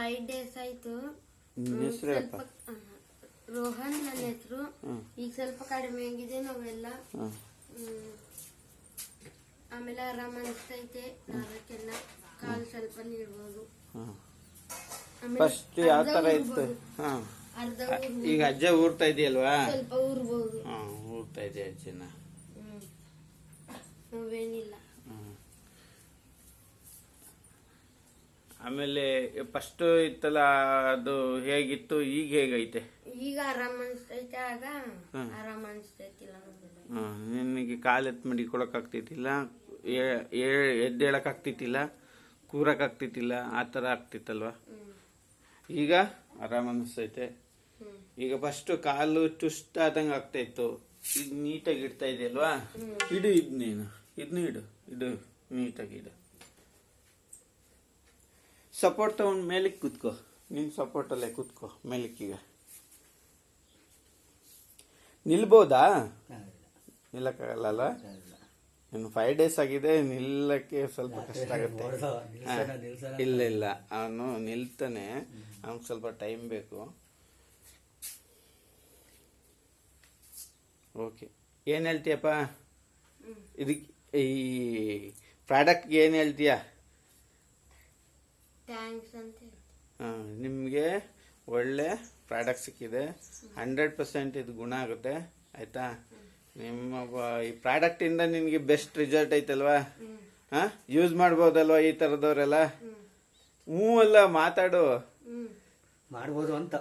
5 days ಆಯ್ತು. ನಿನ್ನ ಹೆಸರು ಹೇಳಪ್ಪ. ರೋಹನ್ ನನ್ನ ಹೆಸರು. ಈಗ ಸ್ವಲ್ಪ ಕಡಿಮೆ ಆಗಿದೆ ನೋವೆಲ್ಲ. ಆಮೇಲೆ ಆರಾಮ ಅನಿಸ್ತೈತೆ. ನಾಲ್ಕೆಲ್ಲ ಕಾಲು ಸ್ವಲ್ಪ ನೀಡ್ಬೋದು. ಫಸ್ಟ್ ಯಾವ ತರ ಇತ್ತು? ಈಗ ಅಜ್ಜ ಊರ್ತಾ ಇದೆಯಲ್ವಾ? ಸ್ವಲ್ಪ ಊರ್ಬೋದು. ಊರ್ತಾ ಇದೆ ಅಜ್ಜನ. ನೋವೇನಿಲ್ಲ. ಆಮೇಲೆ ಫಸ್ಟ್ ಇತ್ತಲ್ಲ ಅದು ಹೇಗಿತ್ತು, ಈಗ ಹೇಗೈತೆ? ಈಗ ಆರಾಮ ಅನಿಸ್ತೈತೆ. ಆಗ ಆರಾಮ ಅನಿಸ್ತೈತಿಲ್ಲ. ನಿನಗೆ ಕಾಲೆತ್ ಮಡಿಕೊಳಕ್ ಆಗ್ತಿತ್ತಿಲ್ಲ, ಎದ್ದೇಳಕ್ ಆಗ್ತಿತ್ತಿಲ್ಲ, ಕೂರಕ್ ಆಗ್ತಿತ್ತಿಲ್ಲ, ಆ ತರ ಆಗ್ತಿತ್ತಲ್ವಾ? ಈಗ ಆರಾಮ ಅನಿಸ್ತೈತೆ. ಈಗ ಫಸ್ಟ್ ಕಾಲು ಚುಸ್ಟ್ ಆದಂಗ ಆಗ್ತಾ ಇತ್ತು. ಈಗ ನೀಟಾಗಿ ಇಡ್ತಾ ಇದೆಯಲ್ವಾ? ಇಡು ನೀನು ಇದನ್ನು ಇಡು ನೀಟಾಗಿ ಇಡು. ಸಪೋರ್ಟ್ ತಗೊಂಡು ಮೇಲಕ್ಕೆ ಕೂತ್ಕೋ. ನಿನ್ ಸಪೋರ್ಟ್ ಅಲ್ಲೇ ಕೂತ್ಕೋ ಮೇಲಕ್ಕೀಗ. ನಿಲ್ಬೋದಾ? ನಿಲ್ಲಕ್ಕಾಗಲ್ಲ. ಇನ್ನು 5 days ಆಗಿದೆ, ನಿಲ್ಲಕ್ಕೆ ಸ್ವಲ್ಪ ಕಷ್ಟ ಆಗುತ್ತೆ. ಇಲ್ಲ ಅವನು ನಿಲ್ತಾನೆ, ಅವನಿಗೆ ಸ್ವಲ್ಪ ಟೈಮ್ ಬೇಕು. ಓಕೆ, ಏನ್ ಹೇಳ್ತೀಯಪ್ಪ ಇದಕ್ಕೆ? ಈ ಪ್ರಾಡಕ್ಟ್ಗೆ ಏನ್ ಹೇಳ್ತೀಯ? ನಿಮಗೆ ಒಳ್ಳೆ ಪ್ರಾಡಕ್ಟ್ ಸಿಕ್ಕಿದೆ. 100% ಇದು ಗುಣ ಆಗುತ್ತೆ. ಆಯ್ತಾ? ನಿಮ್ಮ ಈ ಪ್ರಾಡಕ್ಟ್ ಇಂದ ನಿನ್ಗೆ ಬೆಸ್ಟ್ ರಿಸಲ್ಟ್ ಐತಲ್ವಾ? ಯೂಸ್ ಮಾಡ್ಬೋದಲ್ವಾ ಈ ತರದವ್ರೆಲ್ಲ? ಅಲ್ಲ ಮಾತಾಡು. ಮಾಡ್ಬೋದು ಅಂತ.